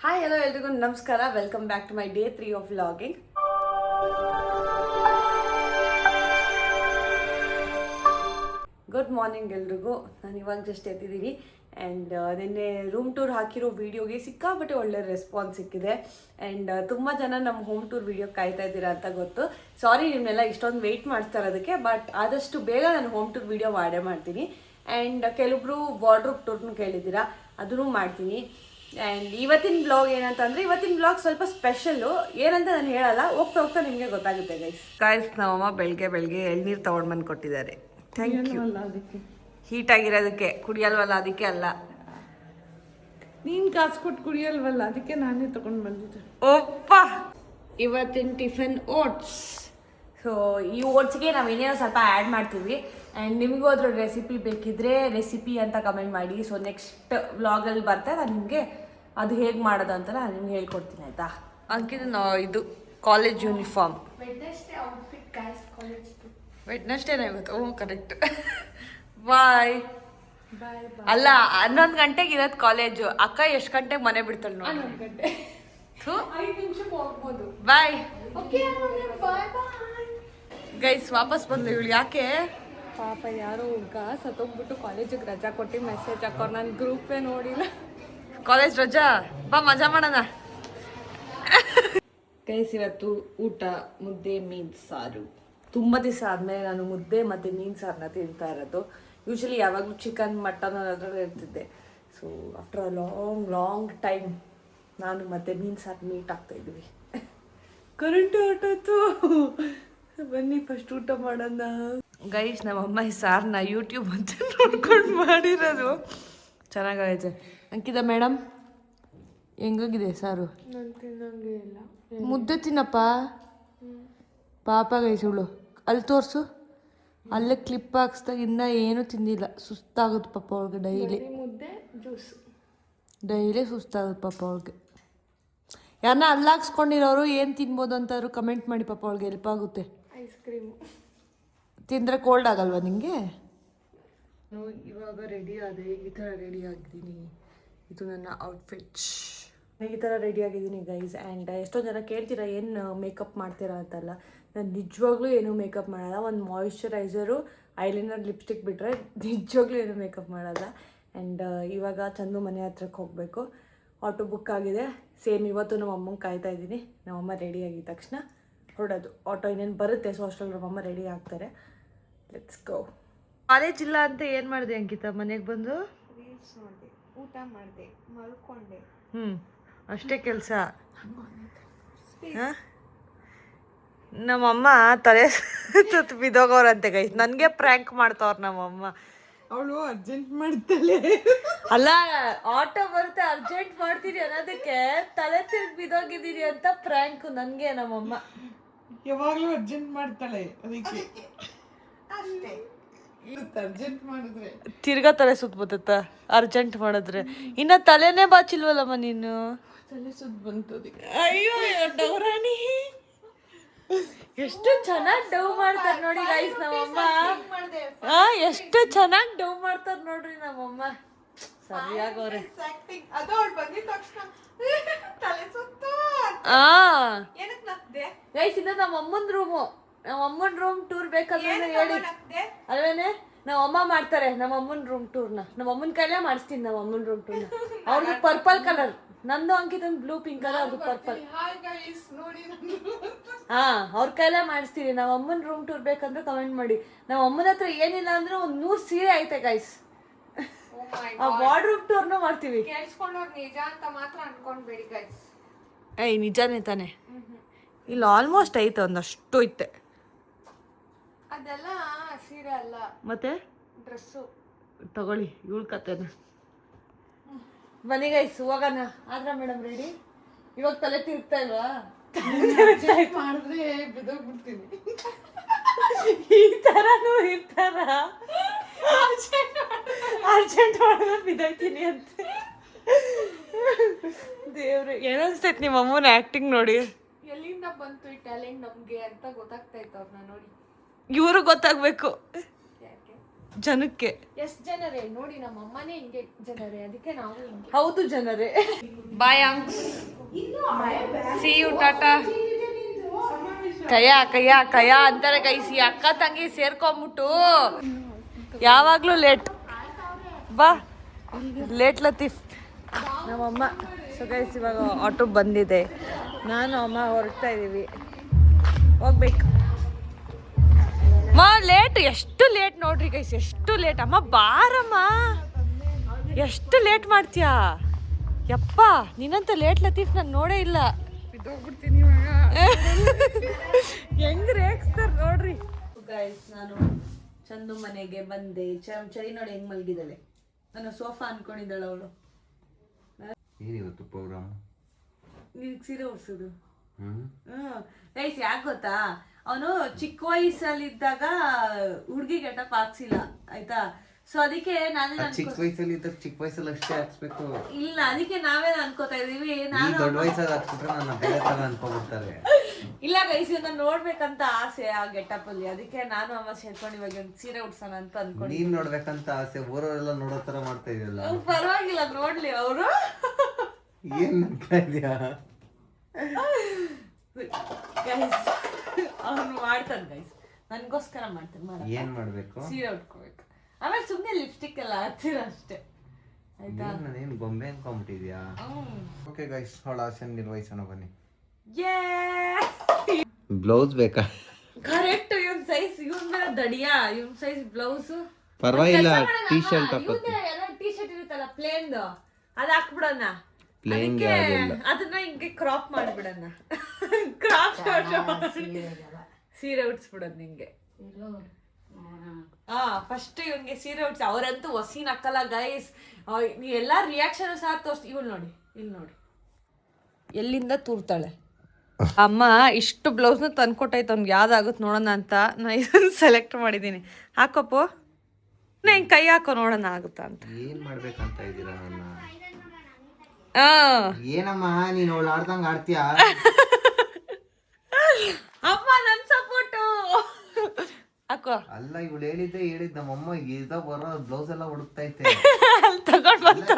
Hi hello ಎಲ್ರಿಗೂ ನಮಸ್ಕಾರ. Welcome back to my day 3 of vlogging. Good morning ಎಲ್ರಿಗೂ. ನಾನು ಇವಾಗ ಜಸ್ಟ್ ಎದ್ದಿದ್ದೀನಿ ಆ್ಯಂಡ್ ನಿನ್ನೆ ರೂಮ್ ಟೂರ್ ಹಾಕಿರೋ ವೀಡಿಯೋಗೆ ಸಿಕ್ಕಾಪಟ್ಟೆ ಒಳ್ಳೆ ರೆಸ್ಪಾನ್ಸ್ ಸಿಕ್ಕಿದೆ. ಆ್ಯಂಡ್ ತುಂಬ ಜನ ನಮ್ಮ ಹೋಮ್ ಟೂರ್ ವೀಡಿಯೋ ಕಾಯ್ತಾ ಇದ್ದೀರಾ ಅಂತ ಗೊತ್ತು. ಸಾರಿ ನಿಮ್ಮನ್ನೆಲ್ಲ ಇಷ್ಟೊಂದು ವೆಯ್ಟ್ ಮಾಡ್ತಾ ಇರೋದಕ್ಕೆ, ಬಟ್ ಆದಷ್ಟು ಬೇಗ ನಾನು ಹೋಮ್ ಟೂರ್ ವೀಡಿಯೋ ಮಾಡೇ ಮಾಡ್ತೀನಿ. ಆ್ಯಂಡ್ ಕೆಲವೊಬ್ರು ವಾರ್ಡ್ರೋಬ್ ಟೂರ್ನು ಕೇಳಿದ್ದೀರಾ, ಅದನ್ನು ಮಾಡ್ತೀನಿ. ಆ್ಯಂಡ್ ಇವತ್ತಿನ ಬ್ಲಾಗ್ ಏನಂತಂದರೆ, ಇವತ್ತಿನ ಬ್ಲಾಗ್ ಸ್ವಲ್ಪ ಸ್ಪೆಷಲ್ಲು. ಏನಂತ ನಾನು ಹೇಳಲ್ಲ, ಹೋಗ್ತಾ ಹೋಗ್ತಾ ನಿಮಗೆ ಗೊತ್ತಾಗುತ್ತೆ ಗೈಸ್. ನಮ್ಮಮ್ಮ ಬೆಳಗ್ಗೆ ಎಳ್ನೀರು ತೊಗೊಂಡು ಬಂದು ಕೊಟ್ಟಿದ್ದಾರೆ. Thank you. ಅದಕ್ಕೆ ಹೀಟ್ ಆಗಿರೋದಕ್ಕೆ, ಕುಡಿಯಲ್ವಲ್ಲ ಅದಕ್ಕೆ ಅಲ್ಲ. ನೀನ್ ಕಾಸು ಕೊಟ್ಟು ಕುಡಿಯಲ್ವಲ್ಲ ಅದಕ್ಕೆ ನಾನೇ ತಗೊಂಡು ಬಂದಿದ್ದೆ. ಒಪ್ಪ. ಇವತ್ತಿನ ಟಿಫನ್ ಓಟ್ಸ್. ಸೊ ಈ ಓಟ್ಸ್ಗೆ ನಾವು ಏನೇನೋ ಸ್ವಲ್ಪ ಆ್ಯಡ್ ಮಾಡ್ತೀವಿ. ಆ್ಯಂಡ್ ನಿಮಗೂ ಅದ್ರ ರೆಸಿಪಿ ಬೇಕಿದ್ರೆ ರೆಸಿಪಿ ಅಂತ ಕಮೆಂಟ್ ಮಾಡಿ. ಸೊ ನೆಕ್ಸ್ಟ್ ವ್ಲಾಗಲ್ಲಿ ಬರ್ತಾ ನಾನು ನಿಮಗೆ ಅದು ಹೇಗೆ ಮಾಡೋದು ಅಂತ ನಾನು ನಿಮ್ಗೆ ಹೇಳ್ಕೊಡ್ತೀನಿ, ಆಯಿತಾ? ಅಂಕಿದು ಇದು ಕಾಲೇಜ್ ಯೂನಿಫಾರ್ಮ್. ವೆಡ್ನೆಸ್ಡೇನ ಇವತ್ತು? ಓ ಕರೆಕ್ಟ್. ಬಾಯ್. ಅಲ್ಲ 11 ಗಂಟೆಗೆ ಇರೋದು ಕಾಲೇಜು. ಅಕ್ಕ ಎಷ್ಟು ಗಂಟೆಗೆ ಮನೆ ಬಿಡ್ತಾಳೆ ನೋಡಿ. 11 ಗಂಟೆ 5 ನಿಮಿಷಕ್ಕೆ ಹೋಗ್ಬೋದು. ಬಾಯ್ ಬಾಯ್. ಗೈಸ್, ವಾಪಸ್ ಬಂದು ಇವಳು ಯಾಕೆ? ಪಾಪ ಯಾರೋ ಹುಡ್ಗ ಸತ್ತೋಗ್ಬಿಟ್ಟು ಕಾಲೇಜಿಗೆ ರಜಾ ಕೊಟ್ಟು ಮೆಸೇಜ್ ಹಾಕೋರು. ನಾನು ಗ್ರೂಪೇ ನೋಡಿಲ್ಲ. ಕಾಲೇಜ್ ರಜಾ, ಬಾ ಮಜಾ ಮಾಡೋಣ. ಗೈಸ್, ಇವತ್ತು ಊಟ ಮುದ್ದೆ ಮೀನು ಸಾರು. ತುಂಬ ದಿವಸ ಆದಮೇಲೆ ನಾನು ಮುದ್ದೆ ಮತ್ತು ಮೀನು ಸಾರನ್ನ ತಿಂತಾ ಇರೋದು. ಯೂಶ್ವಲಿ ಯಾವಾಗಲೂ ಚಿಕನ್ ಮಟನ್ ಅದರಲ್ಲಿ ಇರ್ತಿದ್ದೆ. So after a long time ನಾನು ಮತ್ತು ಮೀನು ಸಾರು ಮೀಟ್ ಆಗ್ತಾಯಿದ್ವಿ. ಕರೆಂಟ್ ಹೊರಟೋಯ್ತು. ಬನ್ನಿ ಫಸ್ಟ್ ಊಟ ಮಾಡೋಣ. ಗೈಸ್, ನಮ್ಮಮ್ಮ ಈ ಸಾರನ್ನ ಯೂಟ್ಯೂಬ್ ಅಂತ ನೋಡ್ಕೊಂಡು ಮಾಡಿರೋದು. ಚೆನ್ನಾಗೈತೆ. ಅಂಕಿತ ಮೇಡಮ್, ಹೆಂಗಾಗಿದೆ ಸಾರು? ನಾನು ತಿನ್ನಂಗೆ ಇಲ್ಲ. ಮುದ್ದೆ ತಿನ್ನಪ್ಪ. ಪಾಪ ಗೈಸ್ ಇವಳು. ಅಲ್ಲಿ ತೋರಿಸು. ಅಲ್ಲೇ ಕ್ಲಿಪ್ ಹಾಕ್ಸ್ದಾಗ ಇನ್ನೂ ಏನೂ ತಿಂದಿಲ್ಲ. ಸುಸ್ತಾಗುತ್ತೆ ಪಾಪ ಅವಳಿಗೆ. ಮುದ್ದೆ ಜ್ಯೂಸ್ ಡೈಲಿ ಸುಸ್ತಾಗುತ್ತೆ ಪಾಪ ಅವಳಿಗೆ. ಯಾರನ್ನ ಅಲ್ಲಾಕ್ಸ್ಕೊಂಡಿರೋರು ಏನು ತಿನ್ಬೋದು ಅಂತಾದ್ರು ಕಮೆಂಟ್ ಮಾಡಿ ಪಾಪ ಅವಳಿಗೆ ಹೆಲ್ಪ್ ಆಗುತ್ತೆ. ಐಸ್ ಕ್ರೀಮು ತಿಂದರೆ ಕೋಲ್ಡ್ ಆಗಲ್ವಾ ನಿಮಗೆ? ನಾನು ಇವಾಗ ರೆಡಿ ಆದೆ. ಈ ಥರ ರೆಡಿ ಆಗಿದ್ದೀನಿ. ಇದು ನನ್ನ ಔಟ್ಫಿಟ್ಸ್. ಈ ಥರ ರೆಡಿ ಆಗಿದ್ದೀನಿ ಗೈಸ್. ಆ್ಯಂಡ್ ಎಷ್ಟೊಂದು ಜನ ಕೇಳ್ತೀರಾ ಏನು ಮೇಕಪ್ ಮಾಡ್ತೀರಾ ಅಂತಲ್ಲ. ನಾನು ನಿಜವಾಗ್ಲೂ ಏನೂ ಮೇಕಪ್ ಮಾಡಲ್ಲ. ಒಂದು ಮಾಯಿಶ್ಚರೈಸರು, ಐಲೈನರ್, ಲಿಪ್ಸ್ಟಿಕ್ ಬಿಟ್ಟರೆ ನಿಜವಾಗ್ಲೂ ಏನೂ ಮೇಕಪ್ ಮಾಡಲ್ಲ. ಆ್ಯಂಡ್ ಇವಾಗ ಚಂದು ಮನೆ ಹತ್ರಕ್ಕೆ ಹೋಗಬೇಕು. ಆಟೋ ಬುಕ್ ಆಗಿದೆ. ಸೇಮ್ ಇವತ್ತು ನಮ್ಮ ಅಮ್ಮಂಗೆ ಕಾಯ್ತಾ ಇದ್ದೀನಿ. ನಮ್ಮಮ್ಮ ರೆಡಿ ಆಗಿದ ತಕ್ಷಣ ಹೊರಡೋದು. ಆಟೋ ಇನ್ನೇನು ಬರುತ್ತೆ. ಸೊ ಅಷ್ಟರಲ್ಲಿ ನಮ್ಮಮ್ಮ ರೆಡಿ ಆಗ್ತಾರೆ. Let's go. ಕಾಲೇಜ್ ಇಲ್ಲ ಅಂತ ಏನು ಮಾಡಿದೆ ಅಂಕಿತ? ಮನೆಗೆ ಬಂದು ರೀಲ್ಸ್ ನೋಡಿದೆ, ಊಟ ಮಾಡಿದೆ, ಮಲ್ಕೊಂಡೆ. ಅಷ್ಟೇ ಕೆಲಸ. ನಮ್ಮಮ್ಮ ತಲೆ ಸುತ್ತು ಬಿದ್ದೋಗವ್ರಂತೆ ಗೈಸ್. ನನಗೆ ಪ್ರ್ಯಾಂಕ್ ಮಾಡ್ತಾವ್ರು ನಮ್ಮಮ್ಮ. ಅವಳು ಅರ್ಜೆಂಟ್ ಮಾಡ್ತಾಳೆ. ಅಲ್ಲ, ಆಟೋ ಬರುತ್ತೆ ಅರ್ಜೆಂಟ್ ಮಾಡ್ತೀನಿ ಅನ್ನೋದಕ್ಕೆ ತಲೆ ತಿರುಗಿ ಬಿದ್ದೋಗಿದ್ದೀನಿ ಅಂತ ಪ್ರ್ಯಾಂಕ್ ನನಗೆ ನಮ್ಮಮ್ಮ. ಯಾವಾಗಲೂ ಅರ್ಜೆಂಟ್ ಮಾಡ್ತಾಳೆ, ಅದಕ್ಕೆ ಅಷ್ಟೇ. ಅರ್ಜೆಂಟ್ ಮಾಡಿದ್ರೆ ತಿರ್ಗಾ ತಲೆ ಸುತ್ತ ಬತ್ತ. ಅರ್ಜೆಂಟ್ ಮಾಡಿದ್ರೆ ಇನ್ನ ತಲೆನೇ ಬಾಚಿಲ್ವಲ್ಲಮ್ಮ ನೀನು. ತಲೆ ಸುತ್ತ ಬಂತು ಅದಕ್ಕೆ. ಅಯ್ಯೋ ಡೌರಾಣಿ, ಎಷ್ಟು ಚೆನ್ನಾಗಿ ಡವ್ ಮಾಡ್ತಾರೆ ನೋಡಿ ಗೈಸ್ ನಮ್ಮಮ್ಮ. ಎಷ್ಟು ಚೆನ್ನಾಗಿ ಡವ್ ಮಾಡ್ತಾರೆ ನೋಡ್ರಿ ನಮ್ಮಮ್ಮ. ಸರಿಯಾಗವ್ರೆ. ಅದು ಅವಳು ಬಂದಿದ ತಕ್ಷಣ ತಲೆ ಸುತ್ತು. ಗೈಸ್, ಇದು ನಮ್ಮ ಅಮ್ಮನ ರೂಮು. ನಮ್ಮ ಅಮ್ಮನ ರೂಮ್ ಟೂರ್ ಬೇಕಂದ್ರೆ ಹೇಳಿ ಅಲ್ವೇನೆ. ನಮ್ಮ ಅಮ್ಮ ಮಾಡ್ತಾರೆ ನಮ್ಮ ಅಮ್ಮನ ರೂಮ್ ಟೂರ್ನ. ನಮ್ಮ ಅಮ್ಮನ ಕೈಲೇ ಮಾಡಿಸ್ತೀನಿ ನಮ್ಮ ಅಮ್ಮನ ರೂಮ್ ಟೂರ್ನ. ಅವ್ರದ್ದು ಪರ್ಪಲ್ ಕಲರ್, ನಂದು ಅಂಕಿತ ಬ್ಲೂ ಪಿಂಕ್ ಕಲರ್, ಅವ್ರದ್ದು ಪರ್ಪಲ್. ಅವ್ರ ಕೈಲೇ ಮಾಡಿಸ್ತೀನಿ. ನಮ್ಮ ಅಮ್ಮನ ರೂಮ್ ಟೂರ್ ಬೇಕಂದ್ರೆ ಕಮೆಂಟ್ ಮಾಡಿ. ನಮ್ಮ ಅಮ್ಮನ ಹತ್ರ ಏನಿಲ್ಲ ಅಂದ್ರೆ ಒಂದು 100 ಸೀರೆ ಐತೆ ಗೈಸ್. ಆ ವಾರ್ಡ್ರೋಬ್ ಟೂರ್ನ ಮಾಡ್ತೀವಿ. ಕೇಳಿಸ್ಕೊಂಡವ್ರು ನಿಜ ಅಂತ ಮಾತ್ರ ಅನ್ಕೊಂಡ್ಬೇಡಿ ಗೈಸ್. ನಿಜಾನೇ ತಾನೆ. ಇಲ್ಲಿ ಆಲ್ಮೋಸ್ಟ್ ಐತೆ, ಒಂದಷ್ಟು ಐತೆ. ಅದೆಲ್ಲ ಸೀರೆ ಅಲ್ಲ, ಮತ್ತೆ ಡ್ರೆಸ್ಸು. ತಗೊಳ್ಳಿ ಇವಳ ಕತೆನ. ಬನ್ನಿ ಗೈಸ್ ಹೋಗೋಣ. ಆದ್ರ ಮೇಡಮ್ ರೆಡಿ? ಇವಾಗ ತಲೆ ತಿರುಗ್ತಾ ಇಲ್ವಾ? ಮಾಡಿದ್ರೆ ಬಿದ್ದೋಗ್ಬಿಡ್ತೀನಿ. ಈ ಥರನೂ ಇರ್ತಾರ? ಅರ್ಜೆಂಟ್ ಮಾಡಿದ್ರೆ ಬಿದ್ದೋಗ್ತೀನಿ ಅಂತ. ದೇವ್ರೆ, ಏನನ್ಸ್ತೈತೆ ನಿಮ್ಮ ಅಮ್ಮನ ಆ್ಯಕ್ಟಿಂಗ್ ನೋಡಿ? ಎಲ್ಲಿಂದ ಬಂತು ಈ ಟ್ಯಾಲೆಂಟ್ ನಮ್ಗೆ ಅಂತ ಗೊತ್ತಾಗ್ತಾ ಇತ್ತು ಅವ್ರನ್ನ ನೋಡಿ. ಇವ್ರಿಗೆ ಗೊತ್ತಾಗ್ಬೇಕು. ಜನಕ್ಕೆ. ಎಷ್ಟು ಜನರೇ ನೋಡಿ, ನಮ್ಮ ಅಮ್ಮನೇ ಹಿಂಗೆ ಜನರೇ, ಅದಕ್ಕೆ ನಾವು ಹಿಂಗೆ. ಹೌದು ಜನರೇ. ಬಾಯ್ ಅಂಕ್ಸ್. ಸಿ ಯು ಟಾಟಾ. ಕಯ ಅಂತಾರೆ ಕೈಸಿ ಅಕ್ಕ ತಂಗಿ ಸೇರ್ಕೊಂಬಿಟ್ಟು ಯಾವಾಗ್ಲೂ ಲೇಟ್. ಬಾ ಲೇಟ್ ಲತೀಫ್. ನಮ್ಮಮ್ಮ ಸೊ ಗೈಸ್ ಇವಾಗ ಆಟೋ ಬಂದಿದೆ, ನಾನು ಅಮ್ಮ ಹೊರಡ್ತಾ ಇದ್ದೀವಿ, ಹೋಗ್ಬೇಕು. ಲೇಟ್, ಎಷ್ಟು ಲೇಟ್ ನೋಡ್ರಿ ಗೈಸ್, ಎಷ್ಟು ಲೇಟ್. ಅಮ್ಮ ಬಾರಮ್ಮ, ಎಷ್ಟು ಲೇಟ್ ಮಾಡ್ತೀಯಾ ಯಪ್ಪ. ನೀನಂತ ಲೇಟ್ ಲತೀಫ್ ನಾನು ನೋಡೇ ಇಲ್ಲ. ಹೆಂಗ್ ರೇಗಿಸ್ತಾರೆ ನೋಡ್ರಿ ಗೈಸ್. ನಾನು ಚಂದು ಮನೆಗೆ ಬಂದೆ. ಚಳಿ ನೋಡಿ ಹೆಂಗ್ ಮಲಗಿದ್ದಾಳೆ. ನಾನು ಸೋಫಾ ಅನ್ಕೊಂಡಿದ್ದಾಳೆ ಅವಳು. ಏನಿವತ್ತು ಪ್ರೋಗ್ರಾಮ್? ನಿನಗೆ ಸೀರೆ ಉಡ್ಸೋದು. ಗೈಸ್ ಯಾಕೆ ಗೊತ್ತಾ, ಅವನು ಚಿಕ್ಕ ವಯಸ್ಸಲ್ಲಿದ್ದಾಗ ಹುಡುಗಿ ಗೆಟಪ್ ಹಾಕ್ಸಿಲ್ಲ ಆಯ್ತಾ. ಸೊ ಅದಕ್ಕೆ ಚಿಕ್ಕ ವಯಸ್ಸಲ್ಲಿ ಚಿಕ್ಕ ವಯಸ್ಸಲ್ಲಿ ಅಷ್ಟೇ ಹಾಕ್ಸ್ಬೇಕು. ಇಲ್ಲ, ಅದಕ್ಕೆ ನಾವೇನು ಅನ್ಕೋತಾ ಇದೀವಿ. ನಾನು ದೊಡ್ಡ ವಯಸ್ಸಲ್ಲಿ ಹಾಕ್ಸ್ಬಿಟ್ರೆ ನನ್ನ ಬೇರೆ ತರ ಅನ್ಕೊಂಡ್ಬಿಡ್ತಾರೆ. ಇಲ್ಲ ಗೈಸ್, ಇದನ್ನ ನೋಡ್ಬೇಕಂತ ಆಸೆ ಆ ಗೆಟಪ್ ಅಲ್ಲಿ. ಅದಕ್ಕೆ ನಾನು ಅಮ್ಮ ಸೇರ್ಕೊಂಡು ಇವಾಗ ಒಂದು ಸೀರೆ ಉಡ್ಸೋಣ ಅಂತ ಅನ್ಕೊಂಡು. ನೀನ್ ನೋಡ್ಬೇಕಂತ ಆಸೆ, ಊರವರೆಲ್ಲ ನೋಡೋ ತರ ಮಾಡ್ತಾ ಇದೆಯಲ್ಲ. ಪರವಾಗಿಲ್ಲ, ನೋಡ್ಲಿ ಅವರು. ಏನ್ ಮಾಡ್ತಾ ಇದೀಯಾ ಗೈಸ್? ಅವ್ನು ಮಾಡ್ತಾನೆ ಗೈಸ್, ನನ್ಗೋಸ್ಕರ ಮಾಡ್ತಾನೆ. ಏನ್ ಮಾಡ್ಬೇಕು? ಸೀರೆ ಉಟ್ಕೋಬೇಕು. ಆಮೇಲೆ ಸುಮ್ನೆ ಲಿಪ್ಸ್ಟಿಕ್ ಎಲ್ಲ ಹಚ್ಚಿರ ಅಷ್ಟೇ ಆಯ್ತಾ. ನಾನೇನ್ ಗೊಂಬೆ ಅನ್ಕೊಂಬಿಟ್ಟಿದ್ಯಾ? ಓಕೆ ಗೈಸ್, ಅವಳ ಆಸೆ ನಿರ್ವಹಿಸೋಣ ಬನ್ನಿ. ಬ್ಲೌಸ್ ಬೇಕಾ? ಕರೆಕ್ಟ್. ಇವನ್ ಸೈಜ್, ಇವನ್ ಮೇಲೆ ದಡಿಯಾ, ಇವನ್ ಸೈಜ್ ಬ್ಲೌಸ್ ಪರವಾಗಿಲ್ಲ. ಟೀ ಶರ್ಟ್ ಹಾಕೋದು, ಟೀ ಶರ್ಟ್ ಇರುತ್ತಲ್ಲ ಪ್ಲೇನ್, ಅದ್ ಹಾಕ್ಬಿಡೋಣ. ಪ್ಲೇನ್ ಅದನ್ನ ಹಿಂಗೆ ಕ್ರಾಪ್ ಮಾಡ್ಬಿಡೋಣ. ಕ್ರಾಪ್ ಸೀರೆ ಉಡ್ಸ್ಬಿಡೋದು ನಿಂಗೆ. ಫಸ್ಟ್ ಇವನ್ಗೆ ಸೀರೆ ಉಡ್ಸಿ. ಅವ್ರಂತೂ ಹೊಸಿನ ಹಾಕಲ್ಲ ಗೈಸ್. ಎಲ್ಲಾ ರಿಯಾಕ್ಷನ್ ಸಹ ತೋರ್ಸ್. ಇವಳು ನೋಡಿ, ಇಲ್ಲಿ ನೋಡಿ ಎಲ್ಲಿಂದ ತೂರ್ತಾಳೆ. ಅಮ್ಮ ಇಷ್ಟು ಬ್ಲೌಸ್ನ ತಂದ್ಕೊಟ್ಟೈತೆ ಅವ್ನಿಗೆ, ಯಾವ್ದಾಗುತ್ತೆ ನೋಡೋಣ ಅಂತ ನಾ ಇದನ್ನ ಸೆಲೆಕ್ಟ್ ಮಾಡಿದ್ದೀನಿ. ಹಾಕೋಪ್ಪು, ನಾ ಹಿಂಗೆ ಕೈ ಹಾಕೋ ನೋಡೋಣ ಆಗುತ್ತಾ ಅಂತ. ಏನ್ ಮಾಡ್ಬೇಕಂತ ಇದೀರಾ ನನ್ನ? ಏನಮ್ಮ ನೀನ್ ಅವಳು ಆಡ್ದಂಗ ಆಡ್ತೀಯಾ? ಅಮ್ಮ ನನ್ ಸಪೋರ್ಟು ಹಾಕೋ. ಅಲ್ಲ, ಇವಳು ಹೇಳಿದ್ ನಮ್ಮಮ್ಮ ಇದ ಬರೋ ಬ್ಲೌಸ್ ಎಲ್ಲ ಹುಡುಕ್ತೈತೆ. ತಗೊಂಡ್ ಬಂತು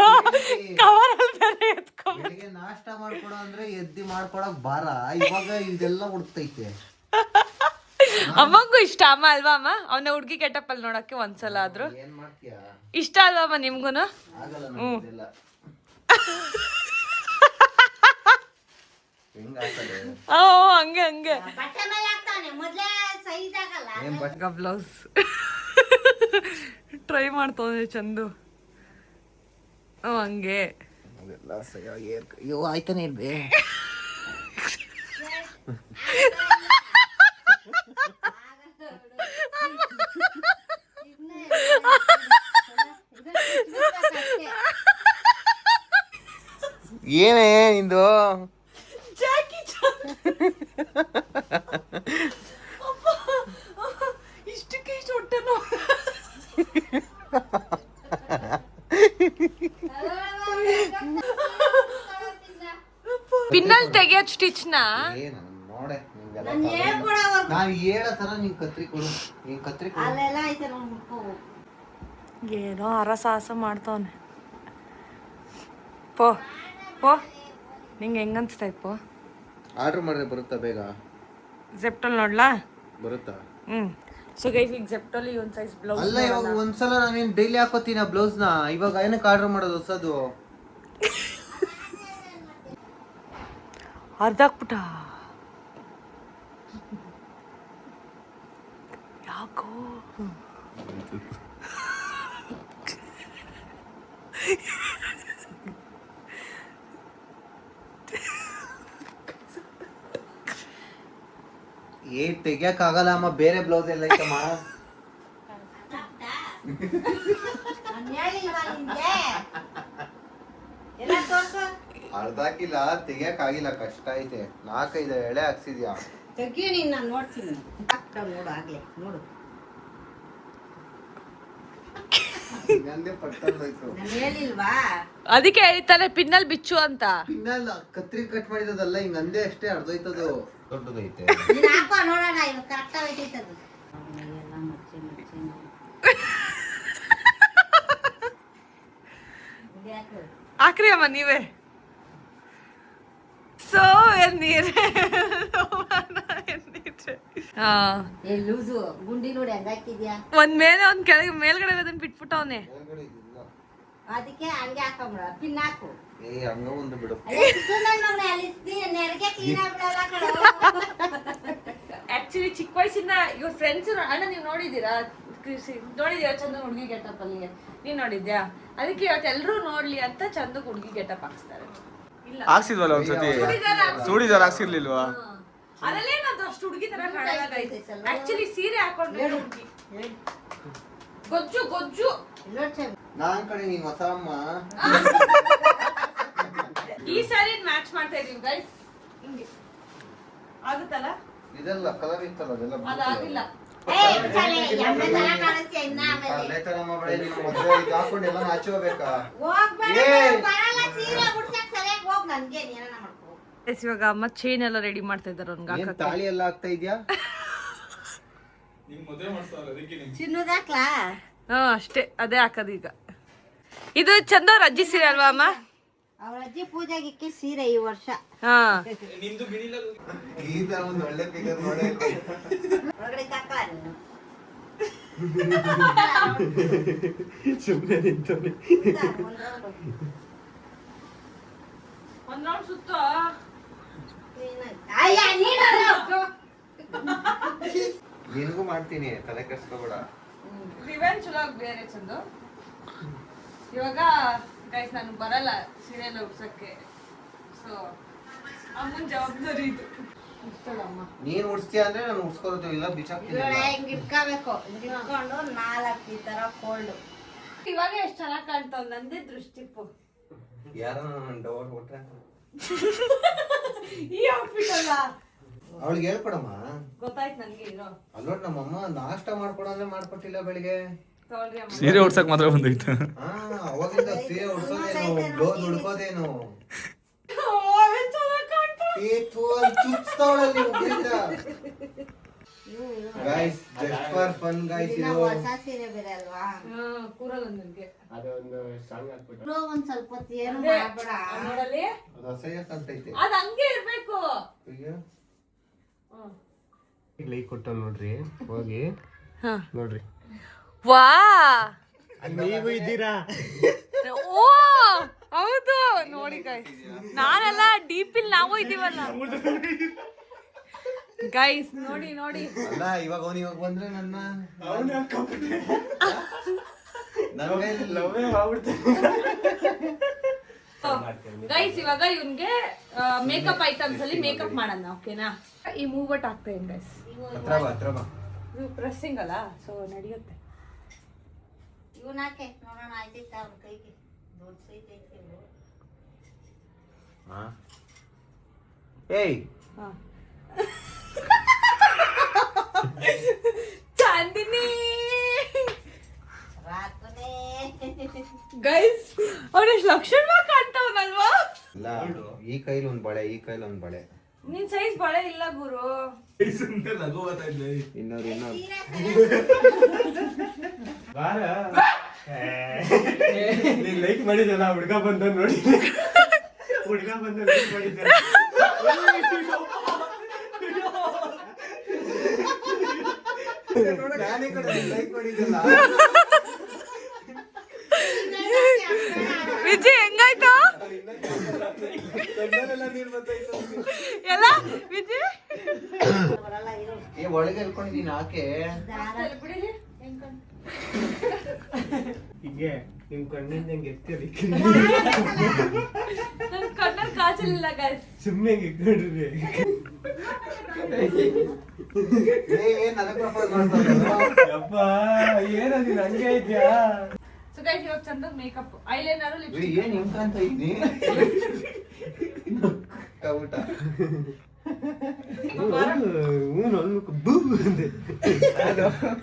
ಬೆಳಿಗ್ಗೆ ನಾಷ್ಟ ಮಾಡ್ಕೊಡ ಅಂದ್ರೆ ಎದ್ದಿ ಮಾಡ್ಕೊಡಕ್ ಬಾರ, ಇವಾಗ ಇದೆಲ್ಲ ಹುಡುಕ್ತೈತೆ. ಅಮ್ಮಂಗೂ ಇಷ್ಟ ಅಮ್ಮ ಅಲ್ವಾ ಅಮ್ಮ? ಅವನ ಹುಡ್ಗಿ ಕೆಟ್ಟಪ್ ಅಲ್ಲಿ ನೋಡಕ್ಕೆ ಒಂದ್ಸಲ ಆದ್ರೂ ಏನ್ ಮಾಡ್ತೀಯಾ? ಇಷ್ಟ ಅಲ್ವಾ ಅಮ್ಮ ನಿಮ್ಗೂನು? ಆಗಲ್ಲ ನಮ್ದೆಲ್ಲ. ಹೆಂಗ ಆಗ್ತದೆ? ಹಂಗೆ ಹಂಗೆ ಬ್ಲೌಸ್ ಟ್ರೈ ಮಾಡ್ತೋನೆ ಚಂದು. ಹಂಗೆ ಅದೆಲ್ಲ ಅಯ್ಯೋ ಆಯ್ತಾನೆ ಇಲ್ವೇ? ಏನೇ ನಿಂದು? ಇಷ್ಟಕ್ಕೆ ಇಷ್ಟು ಹೊಟ್ಟೆ ನೋವು. ಪಿನ್ನಲ್ ತೆಗಿಯೋದ್ ಸ್ಟಿಚ್ನ ನೋಡೆ. ನಾನು ಹೇಳೋ ತರ ನೀನ್ ಕತ್ರಿ ಕೊಡು, ನೀನ್ ಕತ್ರಿ ಕೊಡು. ಏನೋ ಅರಸಾಹಸ ಮಾಡ್ತವನೆ. ಪೋ ಪೋ, ನಿಂಗೆ ಹೆಂಗನ್ಸ್ತಾಯ್ತು? ಪೋ, ಆರ್ಡರ್ ಮಾಡಿದ್ರೆ ಬರುತ್ತಾ ಬೇಗ? ಜೆಪ್ಟಲ್ ನೋಡ್ಲಾ? ಬರುತ್ತಾ? ಸೊ ಗೈಸ್, ಈಗ ಜೆಪ್ಟಲ್ಲಿ ಒಂದು ಸೈಜ್ ಬ್ಲೌಸ್. ಅಲ್ಲ, ಇವಾಗ ಒಂದ್ಸಲ ನಾನೇನು ಡೈಲಿ ಹಾಕೋತೀನಿ ಆ ಬ್ಲೌಸ್ನ. ಇವಾಗ ಏನಕ್ಕೆ ಆರ್ಡರ್ ಮಾಡೋದು ಹೊಸದು? ಅರ್ಧಾಕ್ಬಿಟ್ಟ ಯಾಕೋ? ತೆಗಿಯಕ್ ಆಗಲ್ಲ ಅಮ್ಮ, ಬೇರೆ ಬ್ಲೌಸ್ ಎಲ್ಲ ಐತಮ್ಮ. ಅರ್ಧಾಕಿಲ್ಲ, ತೆಗಿಯಕ್ ಆಗಿಲ್ಲ, ಕಷ್ಟ ಐತೆ. 4-5 ಎಳೆ ಹಾಕ್ಸಿದ್ಯಾ? ನೋಡ್ತೀನಿ ನೋಡು, ಆಗ್ಲೇ ನೋಡು. ಅದಕ್ಕೆ ಹೇಳ್ತಾರೆ ಪಿನ್ನಲ್ ಬಿಚ್ಚು ಅಂತ. ಪಿನ್ನಲ್ ಕತ್ರಿ ಕಟ್ ಮಾಡಿರೋದಲ್ಲ, ಹಿಂಗ ಅಂದೆ ಅಷ್ಟೇ ಅರ್ಧೋಯ್ತದು. ದೊಡ್ಡದೈತೆ ನೋಡೋಣ, ಇವಾಗ ಕರೆಕ್ಟ್ ಆಗೈತದು. ಹಾಕ್ರಿ ಅಮ್ಮ ನೀವೇ. ಸೊ ಎನ್ನೀರೆ ಏ ಲೂಸು ಗುಂಡಿ ನೋಡಿ ಹೆಂಗಾಕಿದ್ಯಾ ಒಂದ್ ಮೇಲೆ ಒಂದ್ ಕೆಳಗೆ ಮೇಲ್ಗಡೆ ಅದನ್ನ ಬಿಟ್ಬಿಟ್ಟವನೆ. ಅದಕ್ಕೆ ಹಂಗೆ ಹಾಕೊಂಬಿಡ ಪಿನ್ ಹಾಕು. ಏ ಹಂಗ ಒಂದು ಬಿಡು. ನೆರಗೆ ಕ್ಲೀನ್ ಆಗ್ಬಿಡಲ್ಲ ಕಣೋ. ಆಕ್ಚುಲಿ ಚಿಕ್ಕ ವಯಸ್ಸಿಂದ ಇವ್ರ ಫ್ರೆಂಡ್ಸ್ ಅಣ್ಣ ನೀವು ನೋಡಿದೀರಾ ಚಂದ ಹುಡುಗಿ ಗೆಟಪ್ ಅಲ್ಲಿ ನೀವ್ ನೋಡಿದ್ಯಾ? ಅದಕ್ಕೆ ಇವತ್ತು ಎಲ್ರು ನೋಡ್ಲಿ ಅಂತ ಚಂದ ಹುಡುಗಿ ಗೆಟಪ್ ಹಾಕ್ಸ್ತಾರೆ. ಇಲ್ಲ ಹಾಕ್ಸಿದ್ವಲ್ಲ ಒಂದ್ಸತಿ ಚೂಡಿದಾರ್ ಹಾಕ್ಸಿರ್ಲಿಲ್ವಾ? ಅದರಲ್ಲೇನದು ಅಷ್ಟು ಹುಡುಗಿ ತರ ಕಾಣಲ್ಲ ಗೈಸ್. ಆಕ್ಚುಲಿ ಸೀರೆ ಹಾಕೊಂಡ್ರೆ ಹುಡುಗಿ ಗೊಜ್ಜು ಗೊಜ್ಜು. ನಾನ್ ಕಡೆ ನೀನ್ ಹೊಸ ಅಮ್ಮ. ಈ ಸಾರಿ ಮ್ಯಾಚ್ ಮಾಡ್ತಾ ಇದೀವಿ ಗೈಸ್. ಹಿಂಗೆ ಆಗುತ್ತಲ್ಲ? ಇದೆಲ್ಲ ಕಲರ್ ಇತ್ತಲ್ಲ ಅದೆಲ್ಲ ಅದಾಗಿಲ್ಲ. ಹಾಕೊಂಡು ಎಲ್ಲ ಆಚೆ ಹೋಗ್ಬೇಕಾ? ಇವಾಗ ಅಮ್ಮ ಚೈನ್ ಎಲ್ಲ ರೆಡಿ ಮಾಡ್ತಾ ಇದ್ದಾರೆ ಅವ್ನಿಗೆ ತಾಳಿ ಎಲ್ಲ ಆಗ್ತಾ ಇದ್ಯಾ? ಚಿನ್ನದಾಕ್ಲಾ ಹಾ ಅಷ್ಟೇ, ಅದೇ ಹಾಕೋದು ಈಗ. ಇದು ಚಂದವ್ರ ಅಜ್ಜಿ ಸೀರೆ ಅಲ್ವಾ ಅಮ್ಮ? ಅವ್ರ ಅಜ್ಜಿ ಪೂಜೆಗೆ ಸೀರೆ ಈ ವರ್ಷ. ಹಾ ಈ ತರ ಒಂದು ಒಳ್ಳೆ ಫಿಗರ್ ನೋಡೇ ಒಳಗಡೆ ಹಾಕಲ್ಲ ನೀನು. ಸುಮ್ಮನೆ ನಿಂತವನೆ. ಒಂದ್ ರೌಂಡ್ ಸುತ್ತ. ನಿನ್ಗೂ ಮಾಡ್ತೀನಿ, ತಲೆ ಕೆಡ್ಸ್ಕೊಬೇಡ. ರಿವೆಂಜ್ ಚಲೋ ಬೇರೆ ಚಂದು. ಇವಾಗ ಗೈಸ್ ನಾನು ಬರಲ್ಲ ಸೀರೆ ಎಲ್ಲ ಉಡ್ಸಕ್ಕೆ, ಸೊ ಅಮ್ಮನ ಜವಾಬ್ದಾರಿ ಇದು. ಉಡ್ಸ್ತಾಳಮ್ಮ. ನೀನ್ ಉಡ್ಸ್ತೀಯ ಅಂದ್ರೆ ನಾನು ಉಡ್ಸ್ಕೊಳ್ತೀವಿ, ಇಲ್ಲ ಬಿಚ್ಚಾಕ್ತೀನಿ. ಹಿಂಗ್ ಇಟ್ಕೋಬೇಕು, ಹಿಂಗ್ ಇಟ್ಕೊಂಡು 4 ಈ ತರ ಫೋಲ್ಡ್. ಇವಾಗ ಎಷ್ಟ್ ಚೆನ್ನಾಗ್ ಕಾಣ್ತಾವ್ ನಂದೇ ದೃಷ್ಟಿಪ್ಪು. ಯಾರೋ ಡೋರ್ ಕೊಟ್ರೆ ಈ ಔಟ್ಫಿಟ್ ಅಲ್ಲ ಅವಳಿಗೆ ಹೇಳ್ಕೊಡಮ್ಮ. ಗೊತ್ತಾಯ್ತು ನನ್ಗೆ. ಇರೋ ಅಲ್ಲೋಟ್ ನಮ್ಮಮ್ಮ ನಾಷ್ಟ ಮಾಡ್ಕೊಡಂದ್ರೆ ಮಾಡ್ಕೊಟ್ಟಿಲ್ಲ ಬೆಳಿಗ್ಗೆ. ತಗೊಳ್ರಿ ಅಮ್ಮ. ಸೀರೆ ಉಡ್ಸಕ್ ಮಾತ್ರ ಬಂದೈತೆ. ಅವಾಗಿಂದ ಸೀರೆ ಉಡ್ಸೋದೇನು, ಬ್ಲೌಸ್ ಉಡ್ಕೋದೇನು. ಚುಚ್ತಾವಳಲ್ಲಿ guys, just for fun guys. ಇದು ಹೊಸ ಸೀರೆ ಬೇರೆ ಅಲ್ವಾ? ಕೂರಲ್ಲ ನನ್ಗೆ. ಒಂದ್ ಸ್ವಲ್ಪ ಹೊತ್ತು ಏನು ಮಾಡ್ಬೇಡ. ನೋಡಲ್ಲಿ ಅದು ಅಸಹ್ಯ ಕಾಣ್ತೈತೆ. ಅದ್ ಹಂಗೆ ಇರ್ಬೇಕು. ಲೈಕ್ ಕೊಟ್ಟ ನೋಡ್ರಿ, ಹೋಗಿ ನೋಡ್ರಿ. ವಾ ನೀವು ಇದ್ದೀರಾ? ಓ ಹೌದು ನೋಡಿ ಗೈಸ್, ನಾನೆಲ್ಲ ಡೀಪಿಲ್ ನಾವು ಇದೀವಲ್ಲ ಗೈಸ್. ನೋಡಿ ನೋಡಿ ಅಲ್ಲ ಇವಾಗ ಅವನು ಇವಾಗ ಬಂದ್ರೆ ನನ್ನ ಗೈಸ್. ಇವಾಗ ಇವ್ನ್ಗೆ ಮೇಕಪ್ ಐಟಮ್ಸ್ ಅಲ್ಲಿ ಮೇಕಪ್ ಮಾಡೋಣ, ಓಕೆನಾ? ಈ ಮೂವ್ಮೆಂಟ್ ಆಗ್ತಾ ಇದೆ ಗೈಸ್. ಹತ್ರ ಬಾ. ಇದು ಪ್ರೆಸ್ಸಿಂಗ್ ಅಲ್ಲ, ಸೊ ನಡೆಯುತ್ತೆ. ಇವನಾಕೆ ನೋಡೋಣ ಆಯ್ತೈತ ಅವ್ನ ಕೈಗೆ ದೊಡ್ಡ ಸೈಟ್ ಐತೆ. ಏಯ್ ಚಾಂದಿನಿ ರಾತ್ರಿ ಗೈಸ್, ಅವನೆಷ್ಟು ಲಕ್ಷಣವಾಗಿ ಕಾಣ್ತಾವನಲ್ವಾ? ಇಲ್ಲ, ಈ ಕೈಲಿ ಒಂದ್ ಬಳೆ, ಈ ಕೈಲಿ ಒಂದ್ ಬಳೆ. ನಿನ್ ಸೈಜ್ ಬಳೆ ಇಲ್ಲ ಗುರು. ಇನ್ನೊಂದು ಲೈಕ್ ಮಾಡಿದಲ್ಲ ಹುಡ್ಗ ಬಂದ ನೋಡಿ. ಹುಡ್ಗ ಬಂದ ಲೈಕ್ ಮಾಡಿದ್ದ. ನಾನೇ ಕಡೆ ಲೈಕ್ ಮಾಡಿದ್ದಲ್ಲ. ವಿಜಯ್ ಹೆಂಗಾಯ್ತು ಎಲ್ಲ ವಿಜಯ್? ಏ ಒಳಗೆ ಹೇಳ್ಕೊಂಡಿದ್ದೀನಿ ಆಕೆ. ಹೀಗೆ ನಿಮ್ ಕಣ್ಣಿಂದ ಹೆಂಗೆ ಎತ್ತೀರಿ? ನನ್ ಕಣ್ಣಲ್ಲಿ ಕಾಜಲಿಲ್ಲ ಗೈಸ್. ಸುಮ್ಮನೆ ಇಟ್ಕೊಂಡ್ರಿ. ಏನ್ ನನಗ್ ಪ್ರಪೋಸ್ ಮಾಡ್ತಾರೆ? ಯಪ್ಪ ಏನದು ಹಂಗೆ ಇದ್ಯಾ? ಸೊ ಗೈಸ್, ಇವಾಗ ಚಂದ ಮೇಕಪ್, ಐಲೈನರ್, ಲಿಪ್ಸ್ಟಿಕ್. ಏನ್ ನಿಮ್ ಕಾಣ್ತಾ ಇದ್ನಿ ಊಟ.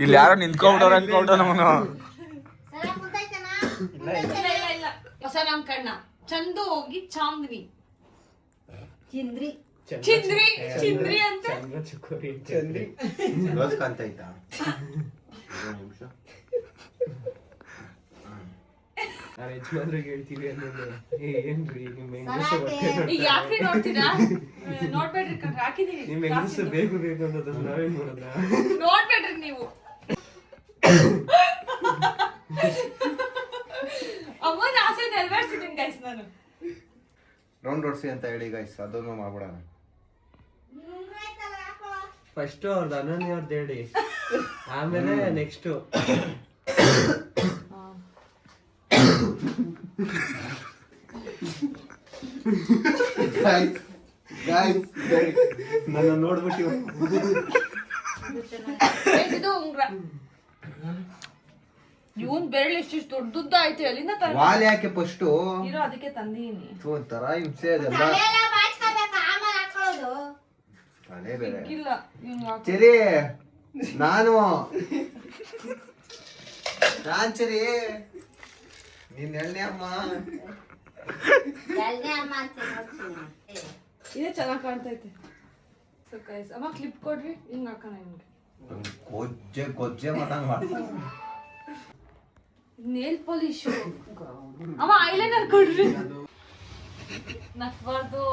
ಇಲ್ಲಿ ಯಾರೋ ನಿಂತ್ಕೊಂಡ್ರ ಅನ್ಕೊಂಡ ನಮ್ಮನು. ಇಲ್ಲ ಹೊಸ ನಮ್ ಕಣ್ಣ ಚಂದು ಹೋಗಿ ಚಾಂದ್ನಿ ಚಿಂದ್ರಿ ಚಿಂದ್ರಿ ಚಿಂದ್ರಿ ಅಂತ ಚಂದ್ರಿ ರೋಸ್ ಕಾಣ್ತಾ ಇತ್ತಾ? ನಿಮಿಷ ನಾವ್ ಯಜಮಾನ್ರಿಗೆ ಹೇಳ್ತೀವಿ ಅನ್ನೋದು ಏನ್ರಿ ನಿಮ್ಮ ಹೆಂಗಸ ಈಗ ಯಾಕ್ರಿ ನೋಡ್ತೀರಾ? ನೋಡ್ಬೇಡ್ರಿ ಕಣ್ರಿ, ಹಾಕಿದೀನಿ. ನಿಮ್ಮ ಹೆಂಗಸ ಬೇಕು ಬೇಕು ಅನ್ನೋದು ನಾವೇನ್ ಮಾಡೋದ? ನೋಡ್ಬೇಡ್ರಿ ನೀವು. ಅಮ್ಮನ ಆಸೆ ನೆರವೇರ್ಸಿದೀನಿ ಗೈಸ್ ನಾನು. ರೌಂಡ್ ಹೊಡ್ಸಿ ಅಂತ ಹೇಳಿ ಗೈಸ್, ಅದನ್ನು ಮಾಡ್ಬಿಡೋಣ. ಫಸ್ಟ್ ಅವ್ರದ್ದು ಅನನ್ಯ ಅವ್ರದ್ದು ಹೇಳಿ, ಆಮೇಲೆ ನೆಕ್ಸ್ಟ್ ನನ್ನ ನೋಡ್ಬಿಟ್ಟು ಇದು ಉಂಗ್ರ. ಇವನ್ ಬೆರಳು ಎಷ್ಟಿಷ್ಟು ದೊಡ್ಡದುದ್ದ ಆಯ್ತು, ಎಲ್ಲಿಂದ ವಾಲ್ ಯಾಕೆ ಫಸ್ಟ್ ಇರೋ ಅದಕ್ಕೆ ತಂದೀನಿ. ಒಂಥರ ಹಿಂಸೆ ಅದೆಲ್ಲ. ತಲೆ ಬೇರೆ ಇಲ್ಲ ಚರಿ, ನಾನ್ ಚರಿ, ನೀನ್ ಎಣ್ಣೆ ಅಮ್ಮ. ಇದೇ ಚೆನ್ನಾಗ್ ಕಾಣ್ತೈತೆ. ಸೊ ಗೈಸ್, ಅಮ್ಮ ಕ್ಲಿಪ್ ಕೊಡ್ರಿ, ಹಿಂಗ್ ಹಾಕೋಣ ನಿಮ್ಗೆ. ಗೊಜ್ಜೆ ಮಾತಂಗ್ ಮಾಡ್ತಾರೆ. Nail polish. ಅಮ್ಮ ಐಲೈನರ್ ಕೊಡ್ರಿ. ನಕ್ಬಾರ್ದು.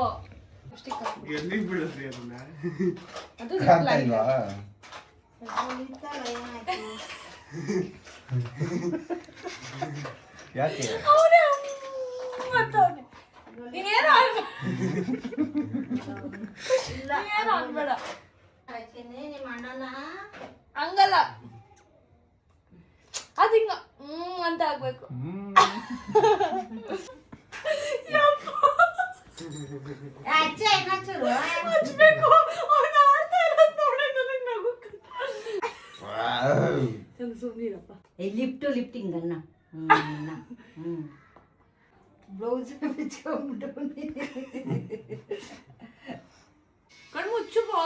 ಎಲ್ಲಿಗೆ ಬಿಡದ್ರಿ ಅದನ್ನ? ಅದು ಕಾಣ್ತಾ ಇಲ್ವಾ? ಯಾಕೆ ನೀನೇನು ಅನ್ಬೇಡ. ಹಂಗಲ್ಲ, ಅದ್ ಹಿಂಗ ಅಂತ ಆಗ್ಬೇಕು. ಹಚ್ಬೇಕು. ಅವ್ನು ಆಡ್ತಾ ಇರೋದ್ ನೋಡಿ ನನಗ್ ನಗು. ಸುಮ್ನಿರಪ್ಪ. ಲಿಫ್ಟಿಂಗ್ ಅನ್ನ ಬ್ಲೌಸ್ ಬಿಚ್ಕೊಂಡ್ಬಿಟ್ಟು ಕಣ್ ಮುಚ್ಚುಪೋ.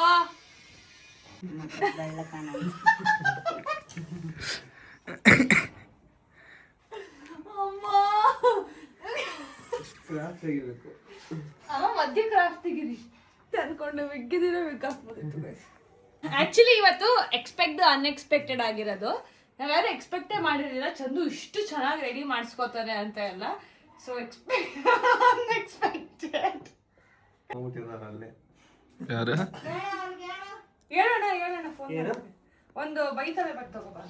ಅಮ್ಮ ಕ್ರಾಫ್ಟ್ ತೆಗಿಬೇಕು. ಅಮ್ಮ ಮಧ್ಯ ಕ್ರಾಫ್ಟ್ ತೆಗಿರಿ ಅನ್ಕೊಂಡು ವಿಗ್ಗಿದಿರ ವಿಗ್ ಹಾಕ್ಬೋದಿತ್ತು. ಆಕ್ಚುಲಿ ಇವತ್ತು ಎಕ್ಸ್ಪೆಕ್ಟ್ ಅನ್ಎಕ್ಸ್ಪೆಕ್ಟೆಡ್ ಆಗಿರೋದು. ನಾವ್ಯಾರು ಎಕ್ಸ್ಪೆಕ್ಟೇ ಮಾಡಿರಲಿಲ್ಲ ಚಂದು ಇಷ್ಟು ಚೆನ್ನಾಗಿ ರೆಡಿ ಮಾಡಿಸ್ಕೋತಾರೆ ಅಂತ ಎಲ್ಲ. So unexpected. ಅಲ್ಲೇ ಯಾರು ಹೇಳೋಣ ಫೋನ್ ಒಂದು ಬೈತವೆ ಬಟ್ ತಗೋಬಾ.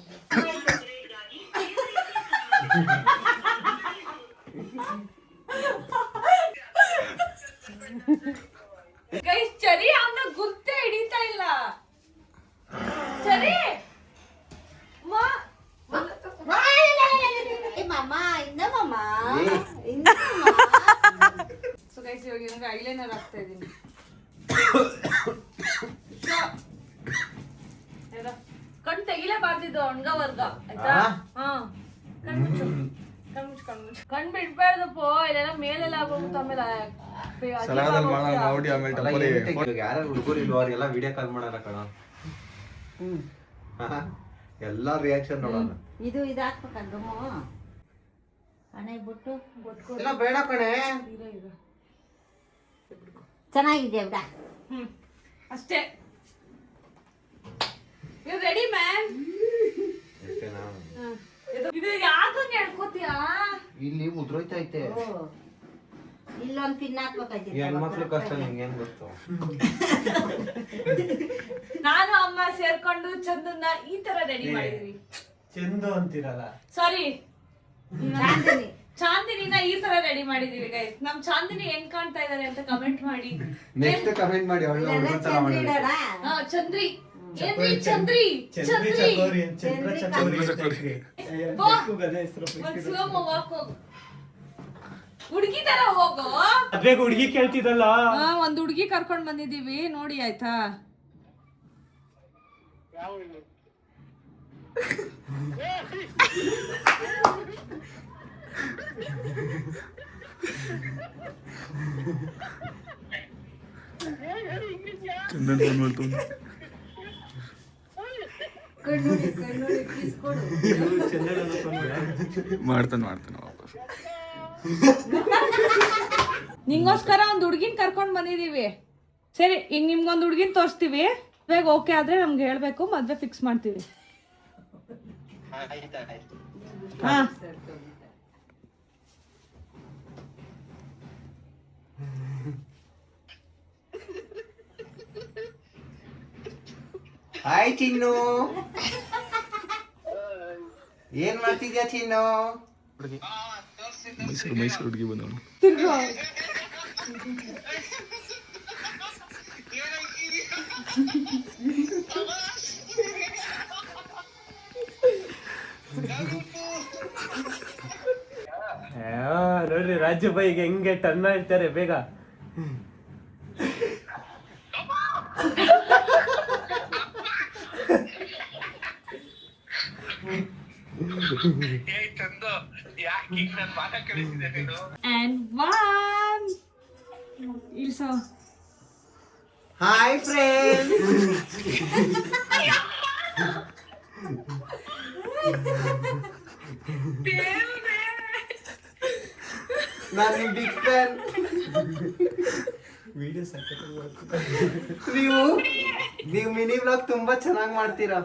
ಗೈಸ್, ಚರಿ ಅವನ ಗುರ್ತೇ ಹಿಡಿತಾ ಇಲ್ಲ. ಚರಿ ಸೊ ಗೈಸ್, ಇವಾಗ ಇವಾಗ ಐಲೈನರ್ ಹಾಕ್ತಾ ಇದೀನಿ. ಕಣ್ ತೆಗಿಲೇಬಾರ್ದಿದ್ದು ಅಂಗವರ್ಗ, ಆಯ್ತಾ? ಹಾ, ಕಣ್ಮುಚ್ಚು. ಕಣ್ ಬಿಡ್ಬಾರ್ದಪ್ಪ, ಇಲ್ಲೆಲ್ಲ ಮೇಲೆಲ್ಲ ಆಗೋಗುತ್ತೆ. ಆಮೇಲೆ ಯಾರು ಹುಡುಗರು ಇಲ್ವ ಅವ್ರಿಗೆಲ್ಲ ವಿಡಿಯೋ ಕಾಲ್ ಮಾಡಾರ ಕಣ. ಎಲ್ಲಾ ರಿಯಾಕ್ಷನ್ ನೋಡೋಣ. ಇದು ಹಾಕ್ಬೇಕಂದ್ರಮ್ಮ ಹಣೆ ಬಿಟ್ಟು ಎಲ್ಲ ಬೇಡ ಕಣೆ. ಚೆನ್ನಾಗಿದೆ ಬಿಡ. ಅಷ್ಟೇ. You ready man? ಇದು ಯಾಕಂಗೆ ಹೇಳ್ಕೋತೀಯಾ? ಇಲ್ಲಿ ಉದ್ರೋಯ್ತೈತೆ. ಇಲ್ಲೊಂದು ಪಿನ್ ಹಾಕ್ಬೇಕಾಯ್ತು. ಹೆಣ್ಮಕ್ಳು ಕಷ್ಟ ನಿಂಗೆ ಏನ್ ಗೊತ್ತು? ನಾನು ಅಮ್ಮ ಸೇರ್ಕೊಂಡು ಚಂದನ್ನ ಈ ತರ ರೆಡಿ ಮಾಡಿದ್ವಿ. ಚಂದು ಅಂತಿರಲ್ಲ, ಸಾರಿ, ಚಾಂದಿನಿ ಚಾಂದಿನಿನ ಈ ತರ ರೆಡಿ ಮಾಡಿದೀವಿ ಗೈಸ್. ನಮ್ ಚಾಂದಿನಿ ಹೆಂಗ್ ಕಾಣ್ತಾ ಇದಾರೆ ಅಂತ ಕಮೆಂಟ್ ಮಾಡಿ. ನೆಕ್ಸ್ಟ್ ಕಮೆಂಟ್ ಮಾಡಿ. ಚಂದ್ರಿ ಏನ್ರಿ ಚಂದ್ರಿ? ಚಂದ್ರಿ ಚಕೋರಿ, ಚಂದ್ರ ಚಕೋರಿ. ಒಂದ್ ಸ್ಲೋಮೋ ವಾಕ್ ಹೋಗು. ಹುಡುಗಿ ತರ ಹೋಗು. ಅದ್ಬೇಕು ಹುಡುಗಿ ಕೇಳ್ತಿದ್ದಲ್ಲ. ಒಂದ್ ಹುಡುಗಿ ಕರ್ಕೊಂಡ್ ಬಂದಿದೀವಿ ನೋಡಿ, ಆಯ್ತಾ? ಚಂದನ್ ಫೋನ್ ಮಾಡ್ತು. ಮಾಡ್ತಾನೆ ವಾಪಸ್. ನಿಂಗೋಸ್ಕರ ಒಂದ್ ಹುಡ್ಗಿನ್ ಕರ್ಕೊಂಡ್ ಬಂದಿದೀವಿ. ಸರಿ, ಈಗ ನಿಮ್ಗೊಂದ್ ಹುಡ್ಗಿನ್ ತೋರಿಸ್ತೀವಿ. ಬೇಗ ಓಕೆ ಆದ್ರೆ ನಮ್ಗೆ ಹೇಳ್ಬೇಕು, ಮದ್ವೆ ಫಿಕ್ಸ್ ಮಾಡ್ತೀವಿ. ಹಾ, ಹಾಯ್ ಚಿನ್ನು. ಏನ್ ಮಾಡ್ತಿದ್ಯಾ ಚಿನ್ನು? ಮೈಸೂರು ಹುಡುಗಿ ಬಂದವನು. ನೋಡ್ರಿ ರಾಜು ಬೈಗೆ ಹೆಂಗೆ ಟರ್ನ್ ಮಾಡ್ತಾರೆ ಬೇಗ. And one. ಇಲ್ಸೋ. Hi friends. ನಾನು ನಿಮ್ ಬಿಗ್ ಫ್ಯಾನ್. ವಿಡಿಯೋ ನೀವು ಮಿನಿ ಬ್ಲಾಗ್ ತುಂಬಾ ಚೆನ್ನಾಗಿ ಮಾಡ್ತೀರಾ.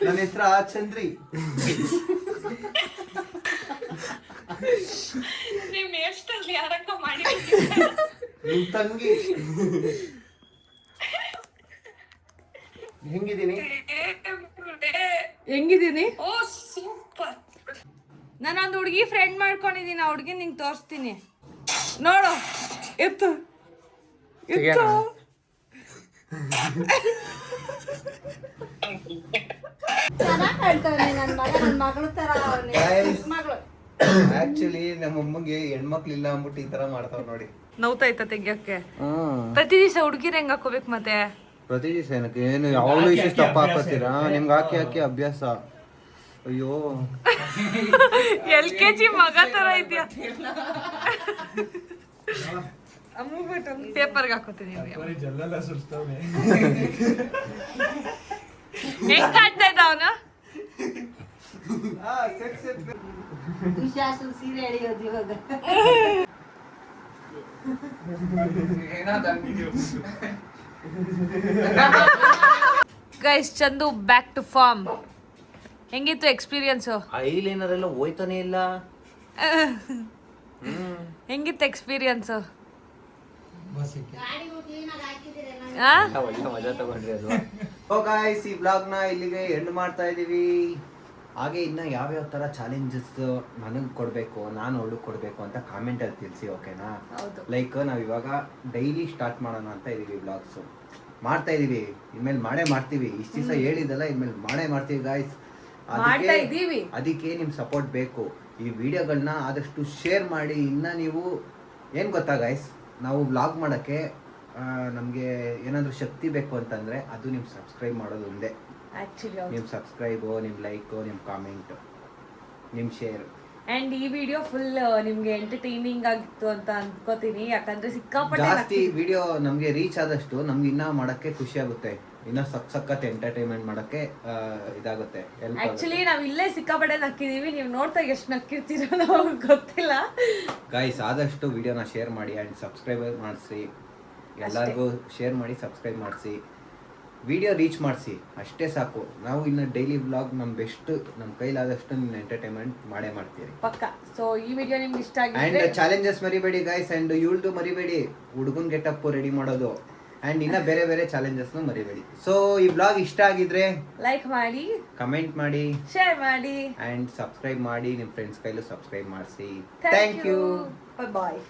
ನನ್ನ ಹೆಸರ ಚಂದ್ರಿ. ನಿಮ್ ತಂಗಿ. ಹೆಂಗಿದ್ದೀನಿ? ನಾನೊಂದು ಹುಡುಗಿ ಫ್ರೆಂಡ್ ಮಾಡ್ಕೊಂಡಿದ್ದೀನಿ. ಆ ಹುಡುಗಿ ನಿಂಗೆ ತೋರಿಸ್ತೀನಿ ನೋಡು. ಎತ್ತು ಎತ್ತು. ಚೆನ್ನಾಗಿ ಕಾಣ್ತಾನೆ ನನ್ನ ಮಗ. ನನ್ನ ಮಗಳು ತರ ಅವನೇ. ಮಗಳು ಆಕ್ಚುಲಿ ನಮ್ಮಮ್ಮಗೆ ಹೆಣ್ಮಕ್ಳಿಲ್ಲ ಅಂದ್ಬಿಟ್ಟು ಈ ತರ ಮಾಡ್ತಾವ್ ನೋಡಿ. ನೋವ್ತಾಯ್ತ ತೆಗಿಯಕ್ಕೆ. ಪ್ರತಿ ದಿವಸ ಹುಡುಗಿರ್ ಹೆಂಗ್ ಹಾಕೋಬೇಕು ಮತ್ತೆ? ಪ್ರತಿ ದಿವಸ ಏನಕ್ಕೆ ಏನು ಯಾವಾಗಲೂ ಇಷ್ಟು ತಪ್ಪ ಹಾಕೋತೀರಾ? ನಿಮ್ಗೆ ಹಾಕಿ ಹಾಕಿ ಅಭ್ಯಾಸ. ಅಯ್ಯೋ LKG ಮಗ ತರ ಇದ್ಯಾ. ಪೇಪರ್ಗೆ ಹಾಕೋತೀನಿ. ಹೆಂಗ್ ಕಾಣ್ತಾ ಇದ್ದ ಅವನು? ವಿಶಾಸು ಸೀರೆ ಎಳೆಯೋದು ಇವಾಗ. Guys, Chandu back to form. ಹೆಂಗಿತ್ತು ಎಕ್ಸ್ಪೀರಿಯನ್ಸು? ಐಲೈನರ್ ಎಲ್ಲ ಹೋಯ್ತಾನೆ ಇಲ್ಲ. ಹೆಂಗಿತ್ತು ಎಕ್ಸ್ಪೀರಿಯನ್ಸು? ಒಳ್ಳೆ ಮಜಾ ತಗೊಂಡ್ರಿ ಅಲ್ವಾ? ಓ ಗಾಯ್ಸ್, ಈ ಬ್ಲಾಗ್ ನ ಇಲ್ಲಿಗೆ ಎಂಡ್ ಮಾಡ್ತಾ ಇದೀವಿ. ಹಾಗೆ ಇನ್ನ ಯಾವ್ಯಾವ ತರ ಚಾಲೆಂಜಸ್ ನನಗೆ ಕೊಡ್ಬೇಕು, ನಾನು ಅವಳು ಕೊಡ್ಬೇಕು ಅಂತ ಕಾಮೆಂಟ್ ಅಲ್ಲಿ ತಿಳಿಸಿ, ಓಕೆನಾ? ಲೈಕ್ ನಾವ್ ಇವಾಗ ಡೈಲಿ ಸ್ಟಾರ್ಟ್ ಮಾಡೋಣ ಅಂತ ಇದೀವಿ. ಬ್ಲಾಗ್ಸ್ ಮಾಡ್ತಾ ಇದೀವಿ, ಇನ್ಮೇಲೆ ಮಾಡೇ ಮಾಡ್ತೀವಿ. ಇಷ್ಟ ದಿವಸ ಹೇಳಿದಲ್ಲ, ಇನ್ಮೇಲೆ ಮಾಡೇ ಮಾಡ್ತೀವಿ ಗಾಯ್ಸ್. ಅದಕ್ಕೆ ನಿಮ್ ಸಪೋರ್ಟ್ ಬೇಕು. ಈ ವಿಡಿಯೋಗಳನ್ನ ಆದಷ್ಟು ಶೇರ್ ಮಾಡಿ. ಇನ್ನ ನೀವು ಏನ್ ಗೊತ್ತಾ ಗಾಯ್ಸ್, ನಾವು ವ್ಲಾಗ್ ಮಾಡೋಕ್ಕೆ ನಮಗೆ ಏನಾದರೂ ಶಕ್ತಿ ಬೇಕು ಅಂತಂದರೆ ಅದು ನಿಮ್ಮ ಸಬ್ಸ್ಕ್ರೈಬ್ ಮಾಡೋದು ಒಂದೇ. ನಿಮ್ಮ ಸಬ್ಸ್ಕ್ರೈಬು, ನಿಮ್ಮ ಲೈಕು, ನಿಮ್ಮ ಕಾಮೆಂಟು, ನಿಮ್ಮ ಶೇರ್. ಆ್ಯಂಡ್ ಈ ವಿಡಿಯೋ ಫುಲ್ ನಿಮಗೆ ಎಂಟರ್ಟೈನಿಂಗ್ ಆಗಿತ್ತು ಅಂತ ಅನ್ಕೋತೀನಿ. ಯಾಕಂದರೆ ಸಿಕ್ಕಾಪಟ್ಟೆ ಜಾಸ್ತಿ ವಿಡಿಯೋ ನಮಗೆ ರೀಚ್ ಆದಷ್ಟು ನಮ್ಗೆ ಇನ್ನೂ ಮಾಡೋಕ್ಕೆ ಖುಷಿ ಆಗುತ್ತೆ. ಇನ್ನೂ ಸಖತ್ ಎಂಟರ್ಟೈನ್ಮೆಂಟ್ ಮಾಡೋಕ್ಕೆ ಇದಾಗುತ್ತೆ. ಆ್ಯಕ್ಚುಲಿ ನಾವು ಇಲ್ಲೇ ಸಿಕ್ಕಾಪಟ್ಟೆ ನಕ್ಕಿದ್ದೀವಿ. ನೀವು ನೋಡ್ತಾ ಎಷ್ಟು ನಕ್ಕಿರ್ತೀರೋ ನಮಗೆ ಗೊತ್ತಿಲ್ಲ. ಗೈಸ್, ಆದಷ್ಟು ವಿಡಿಯೋನ ಶೇರ್ ಮಾಡಿ ಆ್ಯಂಡ್ ಸಬ್ಸ್ಕ್ರೈಬ್ ಮಾಡಿಸಿ. ಎಲ್ಲರಿಗೂ ಶೇರ್ ಮಾಡಿ, ಸಬ್ಸ್ಕ್ರೈಬ್ ಮಾಡಿಸಿ, ವಿಡಿಯೋ ರೀಚ್ ಮಾಡಿಸಿ. ಅಷ್ಟೇ ಸಾಕು. ನಾವು ಇನ್ನು ಡೈಲಿ ವ್ಲಾಗ್ ನಮ್ಮ ಬೆಸ್ಟ್, ನಮ್ಮ ಕೈಲಾದಷ್ಟು ನಿಮ್ಮ ಎಂಟರ್ಟೈನ್ಮೆಂಟ್ ಮಾಡೇ ಮಾಡ್ತೀವಿ ಪಕ್ಕ. ಸೊ ಈ ವಿಡಿಯೋ ನಿಮ್ಗೆ ಇಷ್ಟ ಆಗಿದೆ. ಆ್ಯಂಡ್ ಚಾಲೆಂಜಸ್ ಮರಿಬೇಡಿ ಗೈಸ್. ಆ್ಯಂಡ್ ಯೂಲ್ಟು ಮರಿಬೇಡಿ, ಹುಡುಗನ್ ಗೆಟಪ್ ರೆಡಿ ಮಾಡೋದು. ಆ್ಯಂಡ್ ಇನ್ನ ಬೇರೆ ಬೇರೆ ಚಾಲೆಂಜಸ್ನು ಮರಿಬೇಡಿ. ಸೊ ಈ ವ್ಲಾಗ್ ಇಷ್ಟ ಆಗಿದ್ರೆ ಲೈಕ್ ಮಾಡಿ, ಕಮೆಂಟ್ ಮಾಡಿ, ಶೇರ್ ಮಾಡಿ ಆ್ಯಂಡ್ ಸಬ್ಸ್ಕ್ರೈಬ್ ಮಾಡಿ. ನಿಮ್ಮ ಫ್ರೆಂಡ್ಸ್ ಕೈಲೂ ಸಬ್ಸ್ಕ್ರೈಬ್ ಮಾಡಿಸಿ. Thank you. ಬಾಯ್.